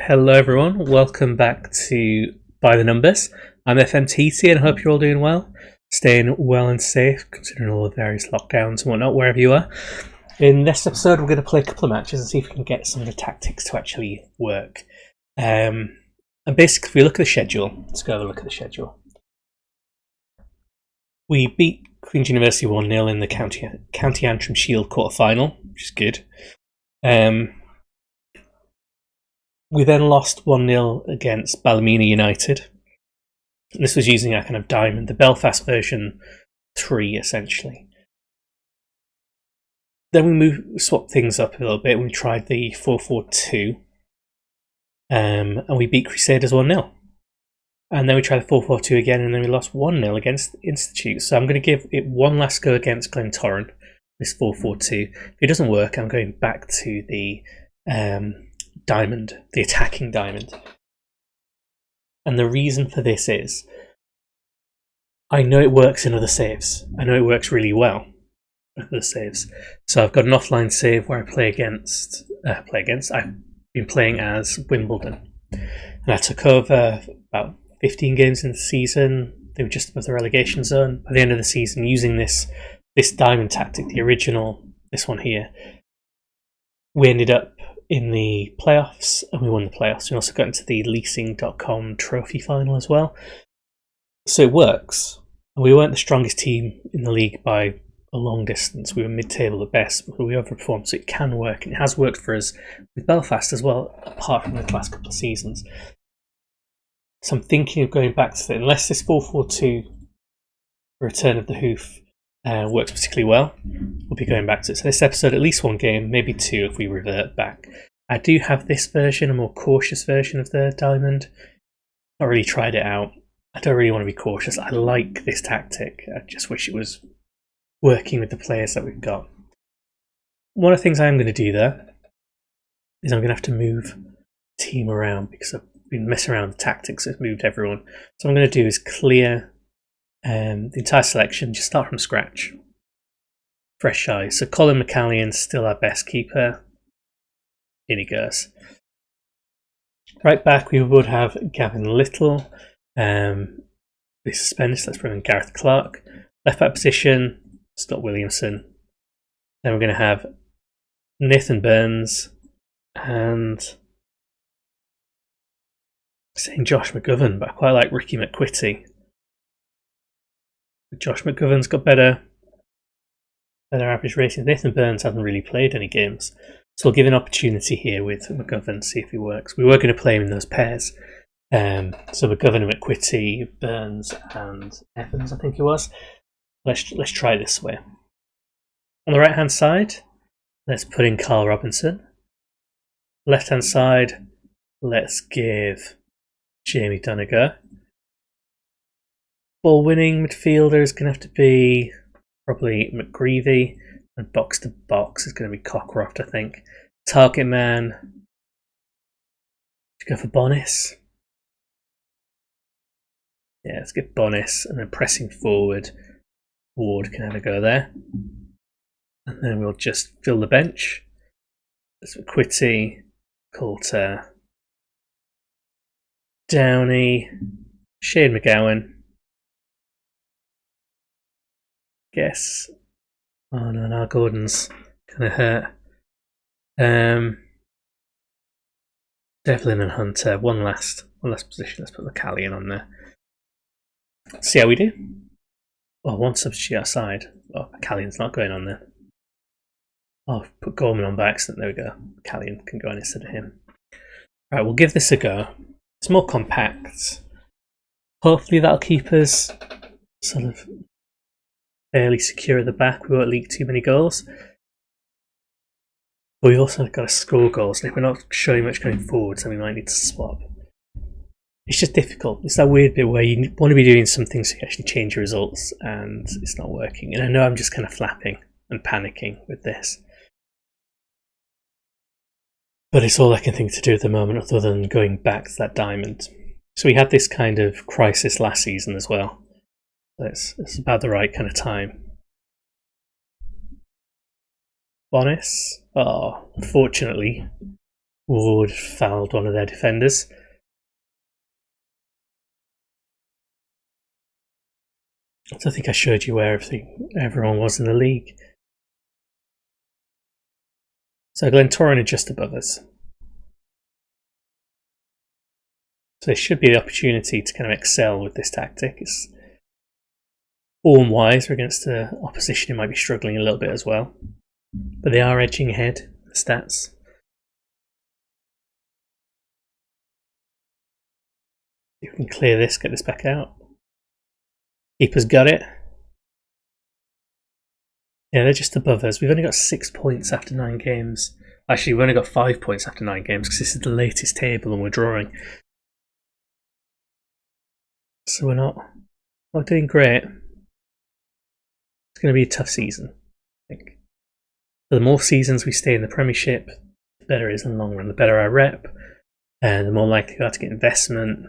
Hello everyone, welcome back to By the Numbers. I'm FM20 and I hope you're all doing well, staying well and safe considering all the various lockdowns and whatnot wherever you are. In this episode we're going to play a couple of matches and see if we can get some of the tactics to actually work. And basically if we look at the schedule, let's go have a look at the schedule. We beat Queen's University 1-0 in the County Antrim Shield quarter-final, which is good. We then lost 1-0 against Ballymena United. And this was using our kind of diamond, the Belfast version 3 essentially. Then we swapped things up a little bit. We tried the 4-4-2 and we beat Crusaders 1-0. And then we tried the 4-4-2 again and then we lost 1-0 against Institute. So I'm going to give it one last go against Glentoran, this 4-4-2. If it doesn't work, I'm going back to the diamond, the attacking diamond. And the reason for this is I know it works in other saves. I know it works really well with other saves. So I've got an offline save where I play against. I've been playing as Wimbledon, and I took over about 15 games in the season. They were just above the relegation zone. By the end of the season, using this diamond tactic, the original, this one here, we ended up in the playoffs and we won the playoffs. We also got into the leasing.com trophy final as well. So it works. And we weren't the strongest team in the league by a long distance. We were mid-table at best, but we overperformed. So it can work. And it has worked for us with Belfast as well, apart from the last couple of seasons. So I'm thinking of going back to it. Unless this 4-4-2 Return of the Hoof works particularly well, we'll be going back to it. So this episode, at least one game, maybe two if we revert back. I do have this version, a more cautious version of the diamond. Not really tried it out. I don't really want to be cautious. I like this tactic. I just wish it was working with the players that we've got. One of the things I am going to do there is I'm going to have to move the team around because I've been messing around with tactics. I've moved everyone. So what I'm going to do is clear the entire selection, just start from scratch. Fresh eyes. So Colin McCallion's still our best keeper. In he goes. Right back we would have Gavin Little. This suspended, so let's bring in Gareth Clark. Left back position, Scott Williamson. Then we're going to have Nathan Burns and saying Josh McGovern, but I quite like Ricky McQuitty. Josh McGovern's got better average ratings. Nathan Burns hasn't really played any games, so we'll give an opportunity here with McGovern, see if he works. We were going to play him in those pairs. So McGovern and McQuitty, Burns and Evans, I think it was. Let's try this way. On the right hand side, let's put in Carl Robinson. Left hand side, let's give Jamie Dunn a go. Ball winning midfielder is going to have to be probably McGreevy, and box to box is going to be Cockcroft, I think. Target man, let's go for Bonis. Yeah, let's get Bonis, and then pressing forward, Ward can have a go there. And then we'll just fill the bench. That's McQuitty, Coulter, Downey, Shane McGowan. Guess. Oh no, now Gordon's kind of hurt. Devlin and Hunter. One last position. Let's put McCallion on there. See how we do. Oh, one substitute outside. Oh, McCallion's not going on there. Oh, I've put Gorman on by accident. There we go. McCallion can go on instead of him. Right, we'll give this a go. It's more compact. Hopefully that'll keep us sort of fairly secure at the back. We won't leak too many goals. But we've also got to score goals. And if we're not showing much going forward, then we might need to swap. It's just difficult. It's that weird bit where you want to be doing something so you actually change your results and it's not working. And I know I'm just kind of flapping and panicking with this. But it's all I can think to do at the moment other than going back to that diamond. So we had this kind of crisis last season as well. It's about the right kind of time. Bonis. Oh, unfortunately, Ward fouled one of their defenders. I think I showed you where everyone was in the league. So Glentoran are just above us. So there should be the opportunity to kind of excel with this tactic. It's form-wise, we're against the opposition who might be struggling a little bit as well. But they are edging ahead, the stats. You can clear this, get this back out. Keeper's got it. Yeah, they're just above us. We've only got 6 points after 9 games. Actually, we've only got 5 points after 9 games because this is the latest table and we're drawing. So we're not doing great. It's going to be a tough season, I think. The more seasons we stay in the Premiership, the better it is in the long run. The better our rep, and the more likely we are to get investment,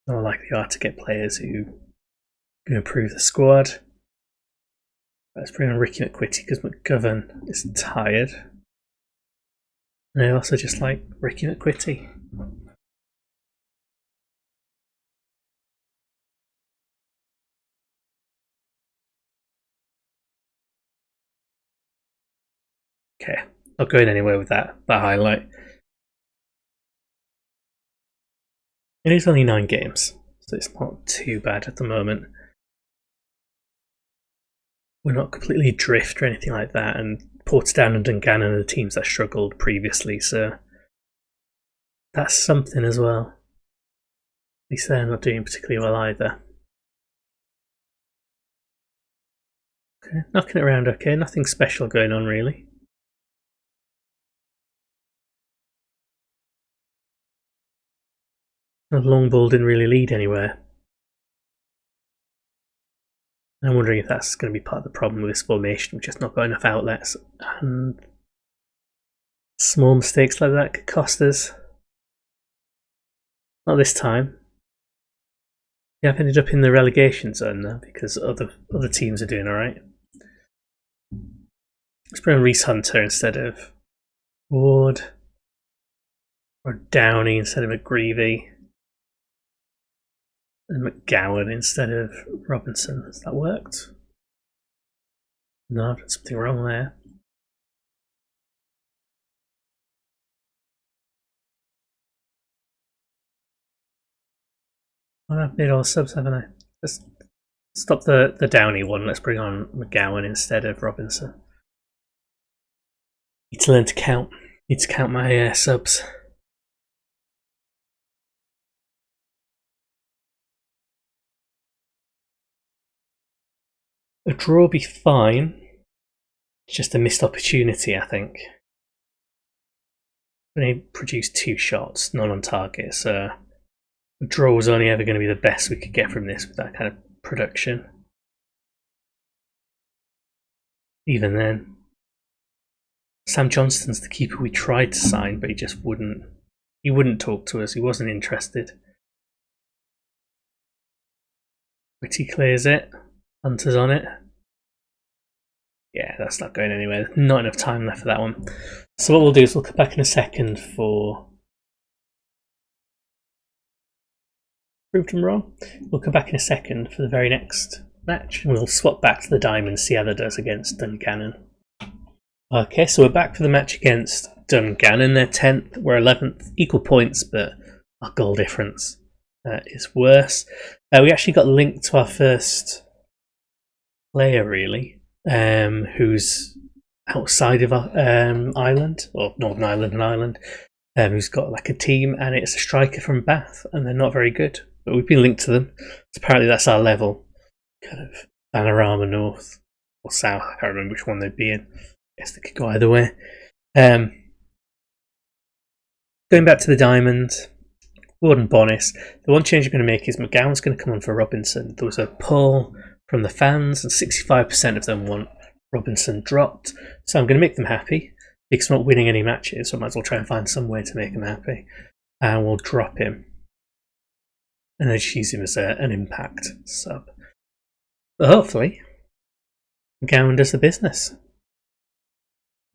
the more likely we are to get players who can improve the squad. Let's bring on Ricky McQuitty because McGovern is tired. And I also just like Ricky McQuitty. Okay, not going anywhere with that highlight. It is only 9 games, so it's not too bad at the moment. We're not completely adrift or anything like that, and Portsdown and Done-gannon are the teams that struggled previously, so that's something as well. At least they're not doing particularly well either. Okay, knocking it around okay, nothing special going on really. The long ball didn't really lead anywhere. I'm wondering if that's going to be part of the problem with this formation. We've just not got enough outlets, and small mistakes like that could cost us. Not this time. Yeah, I've ended up in the relegation zone now because other teams are doing alright. Let's bring on Reese Hunter instead of Ward, or Downey instead of McGreevy, and McGowan instead of Robinson. Has that worked? No, I've done something wrong there. Well, I've made all the subs, haven't I? Let's stop the Downey one. Let's bring on McGowan instead of Robinson. Need to learn to count. Need to count my subs. A draw will be fine. It's just a missed opportunity, I think. We only produced 2 shots, none on target, so a draw was only ever going to be the best we could get from this with that kind of production. Even then. Sam Johnston's the keeper we tried to sign, but he just wouldn't. He wouldn't talk to us. He wasn't interested. Whitty clears it. Hunter's on it. Yeah, that's not going anywhere. Not enough time left for that one. So what we'll do is we'll come back in a second for... Proved him wrong. We'll come back in a second for the very next match, and we'll swap back to the Diamond, see how that does against Done-gannon. Okay, so we're back for the match against Done-gannon. They're 10th, we're 11th. Equal points, but our goal difference is worse. We actually got linked to our first player, really, who's outside of Ireland, or Northern Ireland and Ireland, who's got like a team, and it's a striker from Bath, and they're not very good. But we've been linked to them. So apparently that's our level. Kind of Panorama North or South, I can't remember which one they'd be in. I guess they could go either way. Going back to the Diamond, Ward and Bonis. The one change I'm going to make is McGowan's going to come on for Robinson. There was a poll from the fans, and 65% of them want Robinson dropped. So I'm going to make them happy because I'm not winning any matches, so I might as well try and find some way to make them happy. And we'll drop him. And then just use him as an impact sub. But hopefully, McGowan does the business.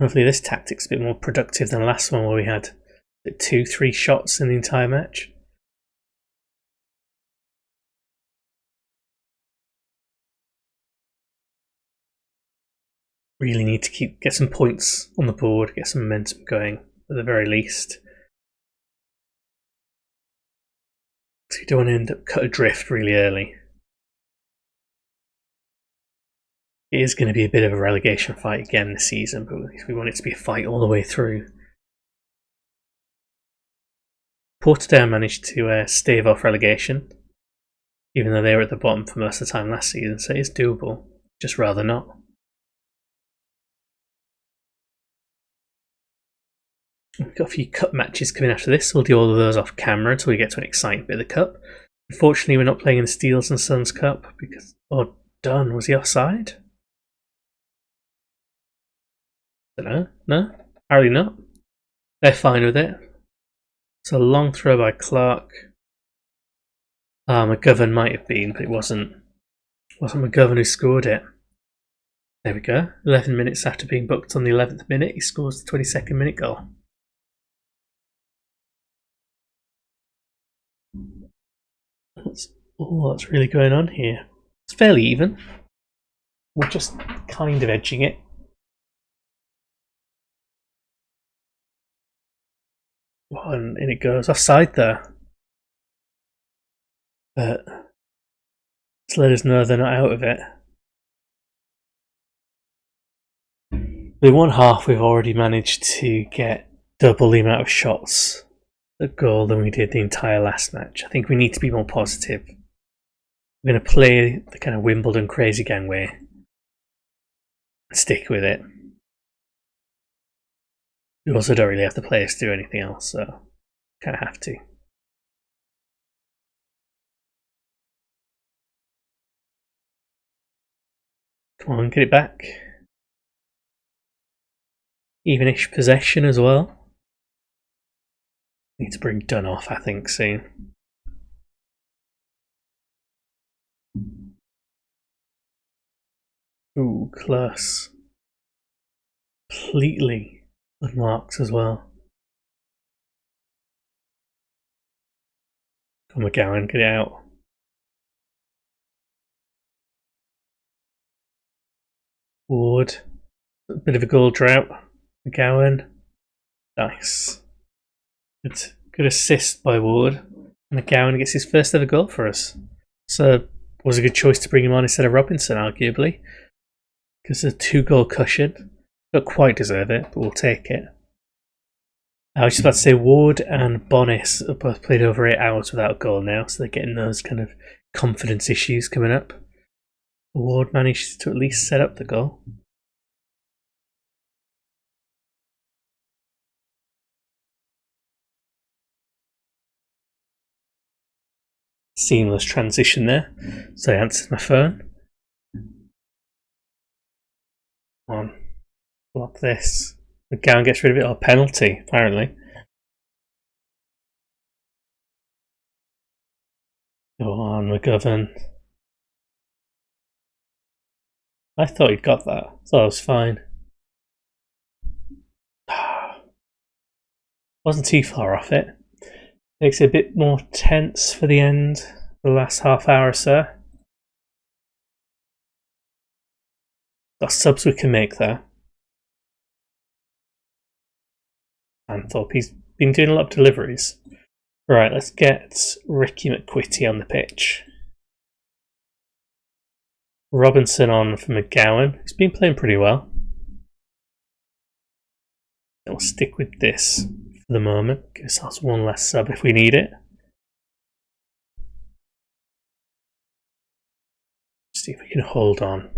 Hopefully this tactic's a bit more productive than the last one where we had 2-3 shots in the entire match. Really need to get some points on the board, get some momentum going at the very least. So you don't want to end up cut adrift really early. It is going to be a bit of a relegation fight again this season, but we want it to be a fight all the way through. Portadown managed to stave off relegation, even though they were at the bottom for most of the time last season, so it is doable, just rather not. We've got a few cup matches coming after this, so we'll do all of those off camera until we get to an exciting bit of the cup. Unfortunately, we're not playing in the Steels and Sons Cup because, Dunn, was he offside? Don't know. No? Apparently not. They're fine with it. It's a long throw by Clark. McGovern might have been, but it wasn't. It wasn't McGovern who scored it. There we go. 11 minutes after being booked on the 11th minute, he scores the 22nd minute goal. What's really going on here? It's fairly even. We're just kind of edging it. And in it goes. Offside there. But let's let us know they're not out of it. In one half, we've already managed to get double the amount of shots at goal than we did the entire last match. I think we need to be more positive. We're going to play the kind of Wimbledon crazy gang way and stick with it. We also don't really have the players to do anything else, so kind of have to. Come on, get it back. Even-ish possession as well. Need to bring Dunn off, I think, soon. Ooh, close. Completely unmarked as well. Come on, McGowan, get it out. Ward. A bit of a goal drought. McGowan. Nice. Good assist by Ward. McGowan gets his first ever goal for us. So it was a good choice to bring him on instead of Robinson, arguably. Because a 2-goal cushion. Don't quite deserve it, but we'll take it. I was just about to say Ward and Bonis have both played over 8 hours without a goal now, so they're getting those kind of confidence issues coming up. Ward managed to at least set up the goal. Seamless transition there. So I answered my phone. Come on. Block this. McGowan gets rid of it. Oh, penalty, apparently. Go on, McGovern. I thought he'd got that. So I was fine. Wasn't too far off it. Makes it a bit more tense for the end, the last half hour or so. Got subs we can make there. Anthorpe, he's been doing a lot of deliveries. Right, let's get Ricky McQuitty on the pitch. Robinson on for McGowan. He's been playing pretty well. We'll stick with this for the moment. Give ourselves one less sub if we need it. See if we can hold on.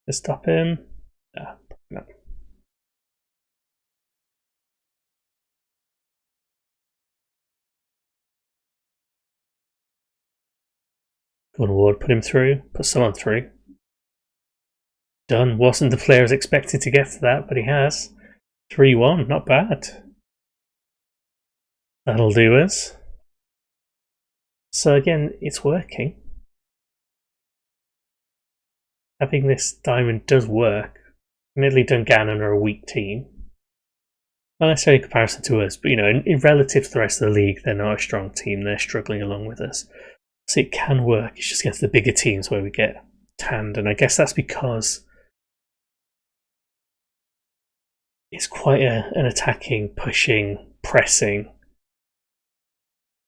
To stop him? No. Go on, Ward, put him through. Put someone through. Done. Wasn't the player as expected to get to that, but he has. 3-1, not bad. That'll do us. So again, it's working. Having this diamond does work. Admittedly, Done-gannon are a weak team. Not necessarily in comparison to us, but in relative to the rest of the league, they're not a strong team. They're struggling along with us. So it can work. It's just against the bigger teams where we get tanned. And I guess that's because it's quite an attacking, pushing, pressing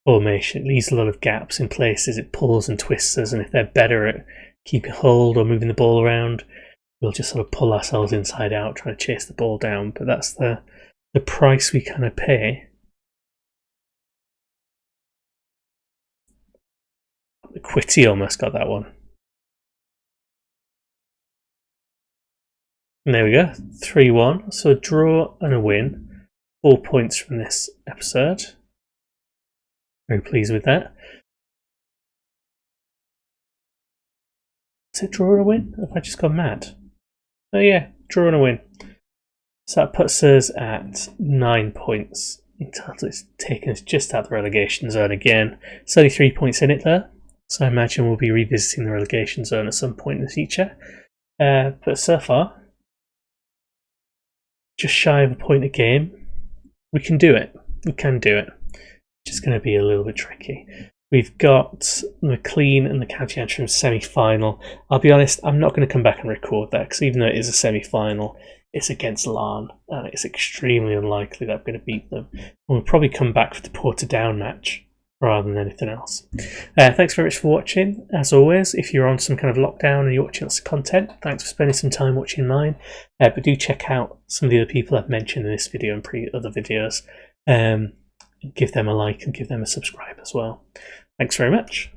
formation. It leaves a lot of gaps in places. It pulls and twists us. And if they're better at keeping hold or moving the ball around, we'll just sort of pull ourselves inside out trying to chase the ball down. But that's the price we kind of pay. Quitty almost got that one. And there we go, 3-1. So a draw and a win. 4 points from this episode. Very pleased with that. Is it draw and a win? Have I just gone mad? Oh yeah, draw and a win. So that puts us at 9 points in total. It's taken us just out of the relegation zone again. It's only 3 points in it there. So I imagine we'll be revisiting the relegation zone at some point in the future. But so far, just shy of a point a game. We can do it. We can do it. It's just going to be a little bit tricky. We've got McLean and the County Antrim semi-final. I'll be honest, I'm not going to come back and record that because even though it is a semi-final, it's against Larne and it's extremely unlikely that I'm going to beat them. And we'll probably come back for the Portadown match rather than anything else. Thanks very much for watching. As always, if you're on some kind of lockdown and you're watching lots of content, thanks for spending some time watching mine. But do check out some of the other people I've mentioned in this video and other videos. Give them a like and give them a subscribe as well. Thanks very much.